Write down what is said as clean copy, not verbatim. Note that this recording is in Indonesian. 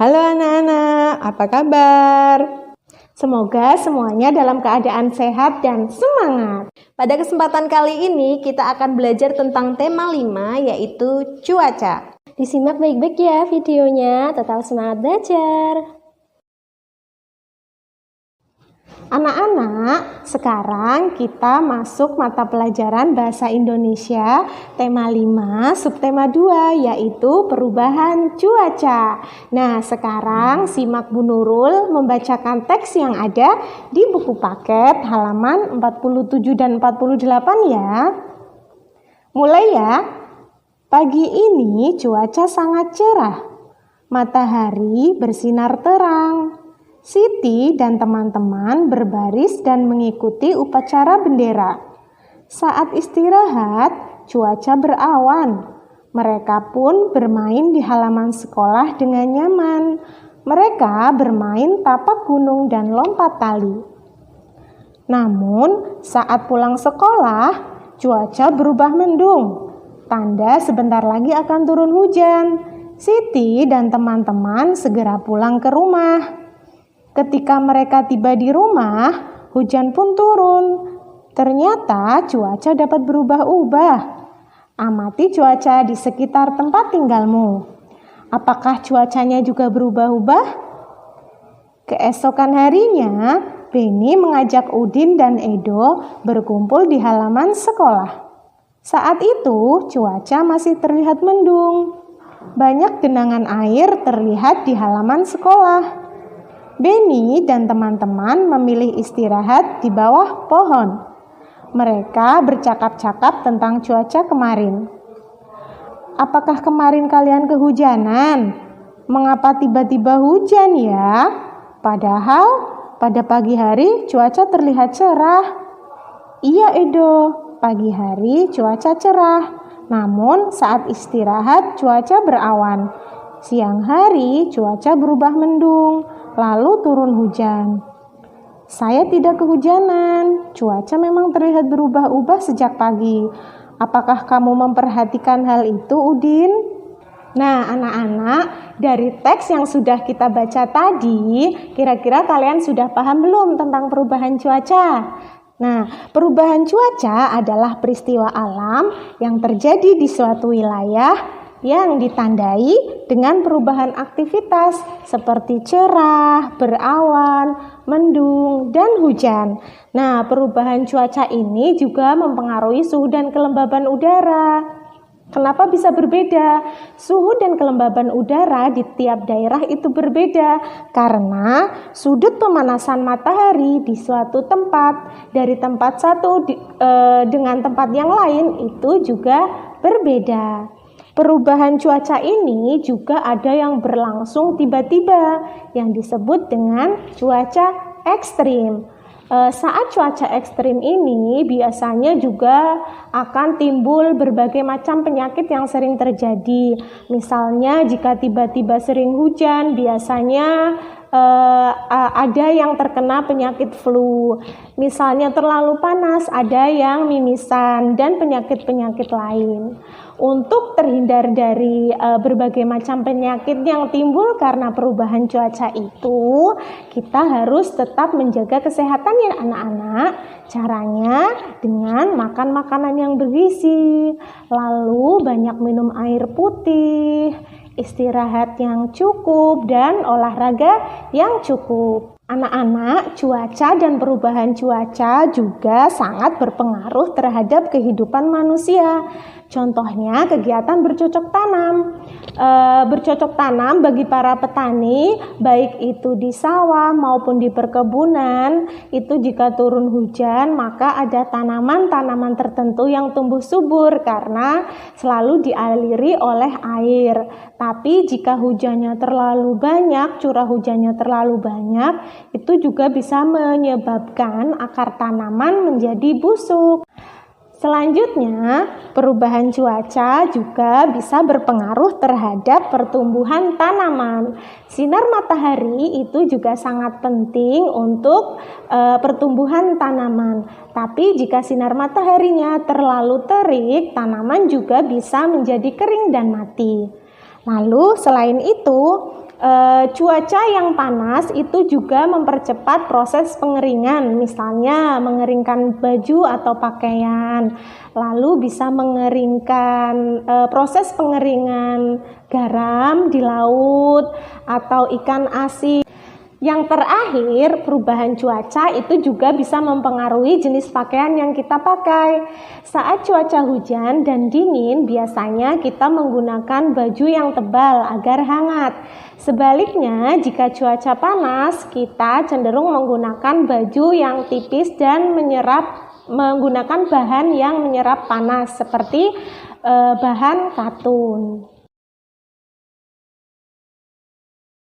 Halo anak-anak, apa kabar? Semoga semuanya dalam keadaan sehat dan semangat. Pada kesempatan kali ini kita akan belajar tentang tema 5 yaitu cuaca. Disimak baik-baik ya videonya, tetap semangat belajar. Anak-anak, sekarang kita masuk mata pelajaran Bahasa Indonesia tema 5, subtema 2 yaitu perubahan cuaca. Nah, sekarang simak Bu Nurul membacakan teks yang ada di buku paket halaman 47 dan 48 ya. Mulai ya. Pagi ini cuaca sangat cerah. Matahari bersinar terang. Siti dan teman-teman berbaris dan mengikuti upacara bendera. Saat istirahat, cuaca berawan. Mereka pun bermain di halaman sekolah dengan nyaman. Mereka bermain tapak gunung dan lompat tali. Namun, saat pulang sekolah, cuaca berubah mendung. Tanda sebentar lagi akan turun hujan. Siti dan teman-teman segera pulang ke rumah. Ketika mereka tiba di rumah, hujan pun turun. Ternyata cuaca dapat berubah-ubah. Amati cuaca di sekitar tempat tinggalmu. Apakah cuacanya juga berubah-ubah? Keesokan harinya, Beni mengajak Udin dan Edo berkumpul di halaman sekolah. Saat itu, cuaca masih terlihat mendung. Banyak genangan air terlihat di halaman sekolah. Beni dan teman-teman memilih istirahat di bawah pohon. Mereka bercakap-cakap tentang cuaca kemarin. Apakah kemarin kalian kehujanan? Mengapa tiba-tiba hujan ya? Padahal pada pagi hari cuaca terlihat cerah. Iya Edo, pagi hari cuaca cerah. Namun saat istirahat cuaca berawan. Siang hari cuaca berubah mendung, lalu turun hujan. Saya tidak kehujanan, cuaca memang terlihat berubah-ubah sejak pagi. Apakah kamu memperhatikan hal itu, Udin? Nah, anak-anak, dari teks yang sudah kita baca tadi, kira-kira kalian sudah paham belum tentang perubahan cuaca? Nah, perubahan cuaca adalah peristiwa alam yang terjadi di suatu wilayah yang ditandai dengan perubahan aktivitas seperti cerah, berawan, mendung, dan hujan. Nah, perubahan cuaca ini juga mempengaruhi suhu dan kelembaban udara. Kenapa bisa berbeda? Suhu dan kelembaban udara di tiap daerah itu berbeda karena sudut pemanasan matahari di suatu tempat dari tempat satu dengan tempat yang lain itu juga berbeda. Perubahan cuaca ini juga ada yang berlangsung tiba-tiba yang disebut dengan cuaca ekstrim. Saat cuaca ekstrim ini biasanya juga akan timbul berbagai macam penyakit yang sering terjadi. Misalnya jika tiba-tiba sering hujan, biasanya ada yang terkena penyakit flu. Misalnya terlalu panas, ada yang mimisan dan penyakit-penyakit lain. Untuk terhindar dari berbagai macam penyakit yang timbul karena perubahan cuaca itu, kita harus tetap menjaga kesehatan ya anak-anak. Caranya dengan makan makanan yang bergizi, lalu banyak minum air putih, istirahat yang cukup, dan olahraga yang cukup. Anak-anak, cuaca dan perubahan cuaca juga sangat berpengaruh terhadap kehidupan manusia. Contohnya kegiatan bercocok tanam. Bercocok tanam bagi para petani, baik itu di sawah maupun di perkebunan, itu jika turun hujan maka ada tanaman-tanaman tertentu yang tumbuh subur karena selalu dialiri oleh air. Tapi jika hujannya terlalu banyak, curah hujannya terlalu banyak, itu juga bisa menyebabkan akar tanaman menjadi busuk. Selanjutnya, perubahan cuaca juga bisa berpengaruh terhadap pertumbuhan tanaman. Sinar matahari itu juga sangat penting untuk pertumbuhan tanaman. Tapi jika sinar mataharinya terlalu terik, tanaman juga bisa menjadi kering dan mati. Lalu selain itu, Cuaca yang panas itu juga mempercepat proses pengeringan, misalnya mengeringkan baju atau pakaian, lalu bisa mengeringkan proses pengeringan garam di laut atau ikan asin. Yang terakhir, perubahan cuaca itu juga bisa mempengaruhi jenis pakaian yang kita pakai. Saat cuaca hujan dan dingin, biasanya kita menggunakan baju yang tebal agar hangat. Sebaliknya, jika cuaca panas, kita cenderung menggunakan baju yang tipis dan menggunakan bahan yang menyerap panas seperti bahan katun.